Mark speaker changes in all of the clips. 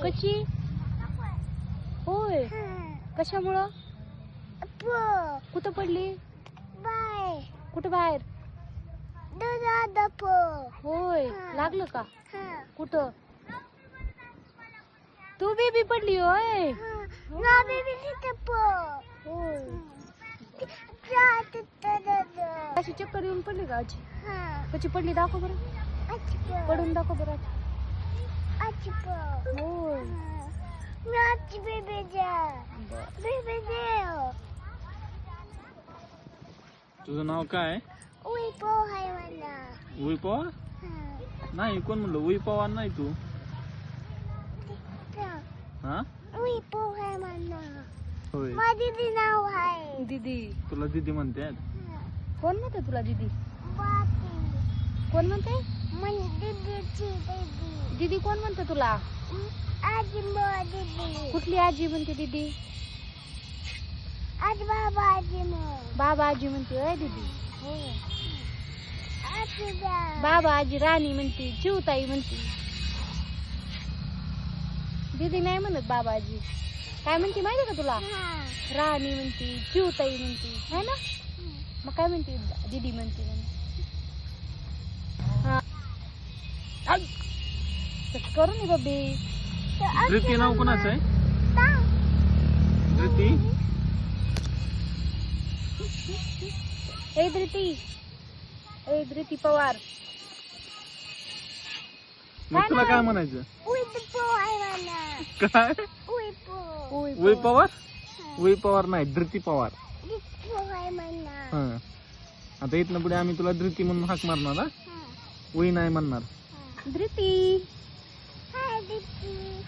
Speaker 1: कशी होय कशामुळं कुठं पडली कुठं बाहेर होय लागलं का कुठं तू बेबी पडली होय होय अशी चक्कर येऊन पडली का आजी कशी पडली दाखव बरं पडून दाखव बरं होय
Speaker 2: तुझं नाव काय उई पवार नाही कोण म्हणलं उई पवार नाही तू हा होय
Speaker 1: दीदी नाव आहे दीदी
Speaker 2: तुला दीदी म्हणते
Speaker 1: कोण म्हणते तुला दीदी कोण म्हणते दीदी कोण म्हणते तुला कुठली आजी म्हणते दीदी बाबा आजी म्हणते होय दीदी बाबा आजी राणी म्हणते चिवताई म्हणते दीदी नाही म्हणत बाबा आजी काय म्हणते माहिती का तुला राणी म्हणते चिवताई म्हणते है ना मग काय म्हणते दीदी म्हणते करू नये बबी
Speaker 2: धृती नाव कोणाचं आहे धृती
Speaker 1: ए धृती पवार
Speaker 2: मग तुला काय म्हणायचं काय उई पवार उई पवार नाही धृती पवार हा आता इथनं पुढे आम्ही तुला धृती म्हणून हाक मारणार हा उई नाही म्हणणार
Speaker 1: धृती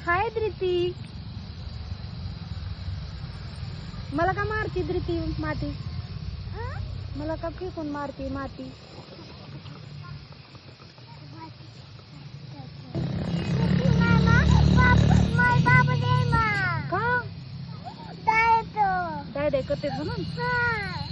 Speaker 1: हाय धृती मला का मारती धृती माती मला का फेकून मारती माती का दाय करते म्हणून